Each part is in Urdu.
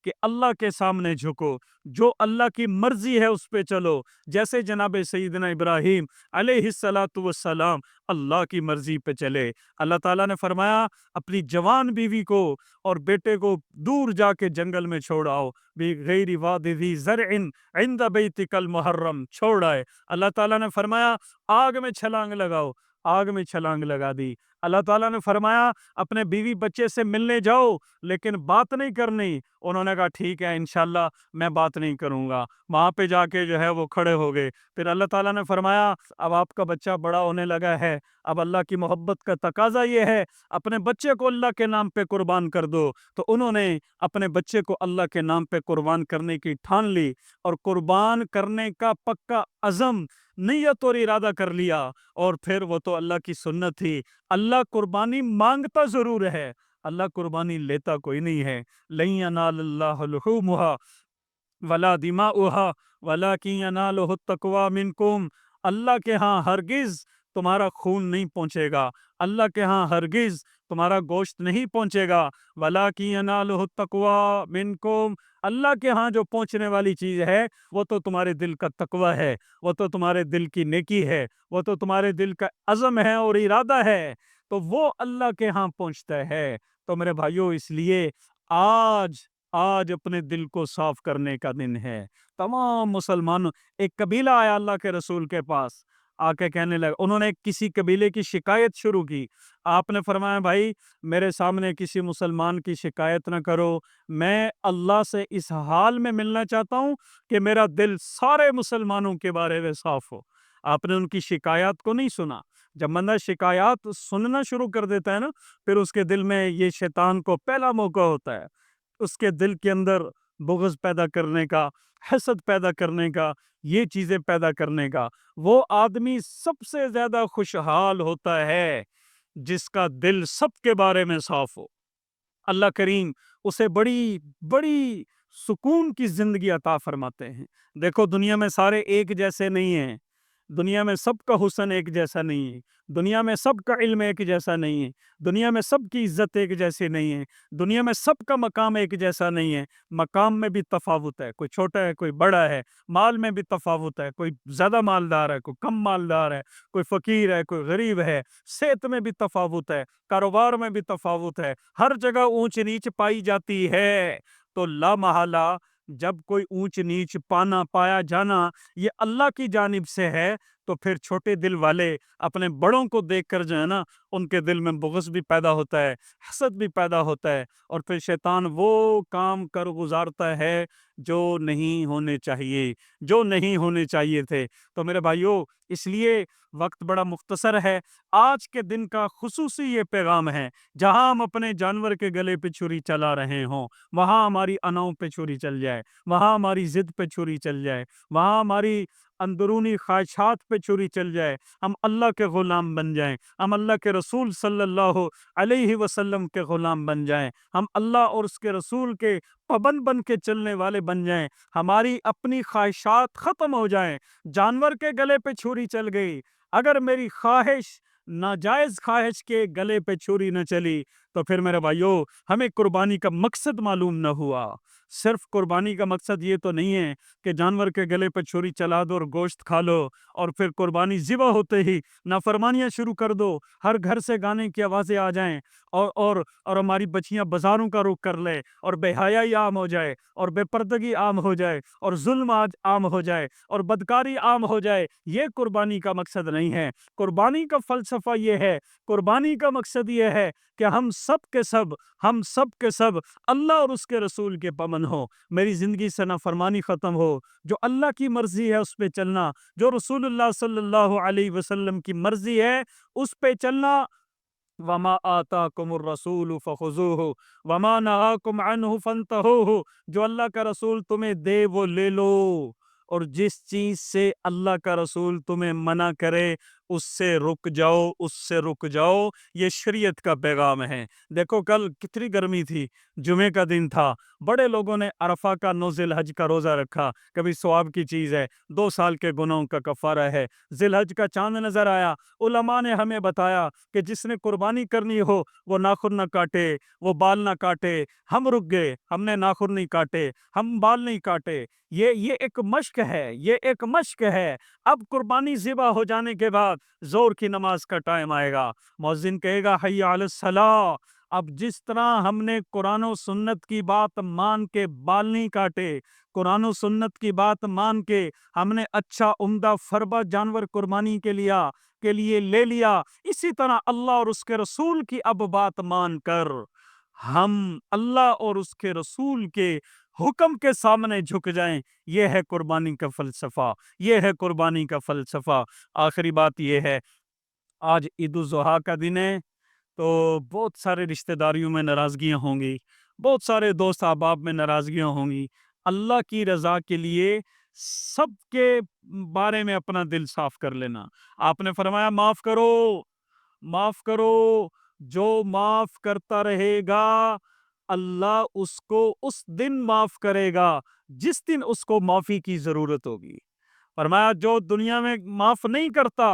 کہ اللہ کے سامنے جھکو، جو اللہ کی مرضی ہے اس پہ چلو، جیسے جناب سیدنا ابراہیم علیہ الصلاۃ والسلام اللہ کی مرضی پہ چلے۔ اللہ تعالیٰ نے فرمایا اپنی جوان بیوی کو اور بیٹے کو دور جا کے جنگل میں چھوڑ آؤ، بغیر واد ذی زرع عند بیتک المحرم، چھوڑ آئے۔ اللہ تعالیٰ نے فرمایا آگ میں چھلانگ لگاؤ، آگ میں چھلانگ لگا دی۔ اللہ تعالیٰ نے فرمایا اپنے بیوی بچے سے ملنے جاؤ لیکن بات نہیں کرنی، انہوں نے کہا ٹھیک ہے انشاءاللہ میں بات نہیں کروں گا، وہاں پہ جا کے جو ہے وہ کھڑے ہو گئے۔ پھر اللہ تعالیٰ نے فرمایا اب آپ کا بچہ بڑا ہونے لگا ہے، اب اللہ کی محبت کا تقاضا یہ ہے اپنے بچے کو اللہ کے نام پہ قربان کر دو۔ تو انہوں نے اپنے بچے کو اللہ کے نام پہ قربان کرنے کی ٹھان لی، اور قربان کرنے کا پکا عزم، نیت اور ارادہ کر لیا، اور پھر وہ تو اللہ کی سنت تھی۔ اللہ قربانی مانگتا ضرور ہے، اللہ قربانی لیتا کوئی نہیں ہے۔ لن ینال اللہ لحومها ولا دماؤها ولکن ینالہ التقوی منکم، اللہ کے ہاں ہرگز تمہارا خون نہیں پہنچے گا، اللہ کے ہاں ہرگز تمہارا گوشت نہیں پہنچے گا، ولکن ینالہ التقوی منکم، اللہ کے ہاں جو پہنچنے والی چیز ہے وہ تو تمہارے دل کا تقوی ہے، وہ تو تمہارے دل کی نیکی ہے، وہ تو تمہارے دل کا عزم ہے اور ارادہ ہے، تو وہ اللہ کے ہاں پہنچتا ہے۔ تو میرے بھائیوں اس لیے آج اپنے دل کو صاف کرنے کا دن ہے۔ تمام مسلمانوں، ایک قبیلہ آیا اللہ کے رسول کے پاس، آ کے کہنے لگا، انہوں نے کسی قبیلے کی شکایت شروع کی۔ آپ نے فرمایا بھائی میرے سامنے کسی مسلمان کی شکایت نہ کرو، میں اللہ سے اس حال میں ملنا چاہتا ہوں کہ میرا دل سارے مسلمانوں کے بارے میں صاف ہو۔ آپ نے ان کی شکایات کو نہیں سنا۔ جب بندہ شکایات سننا شروع کر دیتا ہے نا، پھر اس کے دل میں یہ شیطان کو پہلا موقع ہوتا ہے، اس کے دل کے اندر بغض پیدا کرنے کا، حسد پیدا کرنے کا، یہ چیزیں پیدا کرنے کا۔ وہ آدمی سب سے زیادہ خوشحال ہوتا ہے جس کا دل سب کے بارے میں صاف ہو۔ اللہ کریم اسے بڑی بڑی سکون کی زندگی عطا فرماتے ہیں۔ دیکھو دنیا میں سارے ایک جیسے نہیں ہیں، دنیا میں سب کا حسن ایک جیسا نہیں ہے، دنیا میں سب کا علم ایک جیسا نہیں ہے، دنیا میں سب کی عزت ایک جیسی نہیں ہے، دنیا میں سب کا مقام ایک جیسا نہیں ہے۔ مقام میں بھی تفاوت ہے، کوئی چھوٹا ہے کوئی بڑا ہے، مال میں بھی تفاوت ہے، کوئی زیادہ مالدار ہے کوئی کم مالدار ہے، کوئی فقیر ہے کوئی غریب ہے، صحت میں بھی تفاوت ہے، کاروبار میں بھی تفاوت ہے، ہر جگہ اونچ نیچ پائی جاتی ہے۔ تو لا محالہ جب کوئی اونچ نیچ پایا جانا یہ اللہ کی جانب سے ہے، تو پھر چھوٹے دل والے اپنے بڑوں کو دیکھ کر جو ہے نا ان کے دل میں بغض بھی پیدا ہوتا ہے، حسد بھی پیدا ہوتا ہے، اور پھر شیطان وہ کام کر گزارتا ہے جو نہیں ہونے چاہیے، جو نہیں ہونے چاہیے تھے۔ تو میرے بھائیوں اس لیے وقت بڑا مختصر ہے، آج کے دن کا خصوصی یہ پیغام ہے، جہاں ہم اپنے جانور کے گلے پہ چھری چلا رہے ہوں وہاں ہماری اناؤں پہ چھری چل جائے، وہاں ہماری ضد پہ چھری چل جائے، وہاں ہماری اندرونی خواہشات پہ چھری چل جائے، ہم اللہ کے غلام بن جائیں، ہم اللہ کے رسول صلی اللہ علیہ وسلم کے غلام بن جائیں، ہم اللہ اور اس کے رسول کے پابند بن کے چلنے والے بن جائیں، ہماری اپنی خواہشات ختم ہو جائیں۔ جانور کے گلے پہ چھری چل گئی، اگر میری خواہش ناجائز خواہش کے گلے پہ چھری نہ چلی تو پھر میرے بھائیوں ہمیں قربانی کا مقصد معلوم نہ ہوا۔ صرف قربانی کا مقصد یہ تو نہیں ہے کہ جانور کے گلے پہ چھری چلا دو اور گوشت کھا لو، اور پھر قربانی ذبح ہوتے ہی نافرمانیاں شروع کر دو، ہر گھر سے گانے کی آوازیں آ جائیں، اور ہماری بچیاں بازاروں کا رخ کر لیں، اور بے حیائی عام ہو جائے، اور بے پردگی عام ہو جائے، اور ظلم آج عام ہو جائے، اور بدکاری عام ہو جائے۔ یہ قربانی کا مقصد نہیں ہے۔ قربانی کا فلسفہ یہ ہے، قربانی کا مقصد یہ ہے کہ ہم سب کے سب اللہ اور اس کے رسول کے پابند ہو، میری زندگی سے نافرمانی ختم ہو، جو اللہ کی مرضی ہے اس پہ چلنا، جو رسول اللہ صلی اللہ علیہ وسلم کی مرضی ہے اس پہ چلنا۔ وما آتاکم الرسول فخذوہ وما نہاکم عنہ فانتہوہ، جو اللہ کا رسول تمہیں دے وہ لے لو، اور جس چیز سے اللہ کا رسول تمہیں منع کرے اس سے رک جاؤ، اس سے رک جاؤ، یہ شریعت کا پیغام ہے۔ دیکھو کل کتنی گرمی تھی، جمعے کا دن تھا، بڑے لوگوں نے عرفہ کا 9 ذی الحج کا روزہ رکھا، کبھی ثواب کی چیز ہے، 2 سال کے گناہوں کا کفارہ ہے۔ ذی الحج کا چاند نظر آیا، علماء نے ہمیں بتایا کہ جس نے قربانی کرنی ہو وہ ناخن نہ کاٹے، وہ بال نہ کاٹے۔ ہم رک گئے، ہم نے ناخن نہیں کاٹے، ہم بال نہیں کاٹے۔ یہ ایک مشق ہے، یہ ایک مشق ہے۔ اب قربانی ذبح ہو جانے کے بعد زور کی نماز کا ٹائم آئے گا، مؤذن کہے گا حی علی الصلاۃ۔ اب جس طرح ہم نے قرآن و سنت کی بات مان کے بال نہیں کاٹے، قرآن و سنت کی بات مان کے ہم نے اچھا عمدہ فربا جانور قربانی کے لیے لے لیا، اسی طرح اللہ اور اس کے رسول کی اب بات مان کر ہم اللہ اور اس کے رسول کے حکم کے سامنے جھک جائیں۔ یہ ہے قربانی کا فلسفہ، یہ ہے قربانی کا فلسفہ۔ آخری بات یہ ہے، آج عید الاضحیٰ کا دن ہے، تو بہت سارے رشتہ داریوں میں ناراضگیاں ہوں گی، بہت سارے دوست احباب میں ناراضگیاں ہوں گی۔ اللہ کی رضا کے لیے سب کے بارے میں اپنا دل صاف کر لینا۔ آپ نے فرمایا معاف کرو، معاف کرو، جو معاف کرتا رہے گا اللہ اس کو اس دن معاف کرے گا جس دن اس کو معافی کی ضرورت ہوگی۔ فرمایا جو دنیا میں معاف نہیں کرتا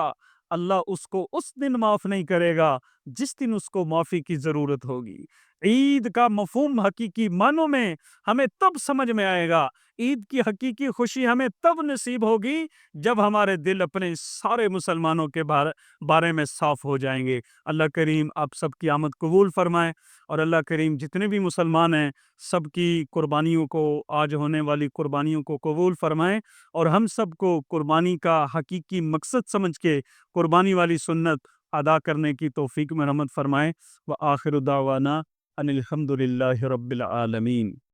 اللہ اس کو اس دن معاف نہیں کرے گا جس دن اس کو معافی کی ضرورت ہوگی۔ عید کا مفہوم حقیقی معنوں میں ہمیں تب سمجھ میں آئے گا، عید کی حقیقی خوشی ہمیں تب نصیب ہوگی جب ہمارے دل اپنے سارے مسلمانوں کے بارے میں صاف ہو جائیں گے۔ اللہ کریم آپ سب کی آمد قبول فرمائے، اور اللہ کریم جتنے بھی مسلمان ہیں سب کی قربانیوں کو، آج ہونے والی قربانیوں کو قبول فرمائے، اور ہم سب کو قربانی کا حقیقی مقصد سمجھ کے قربانی والی سنت ادا کرنے کی توفیق مرحمت فرمائے۔ وآخر دعوانا ان الحمد للہ رب العالمین۔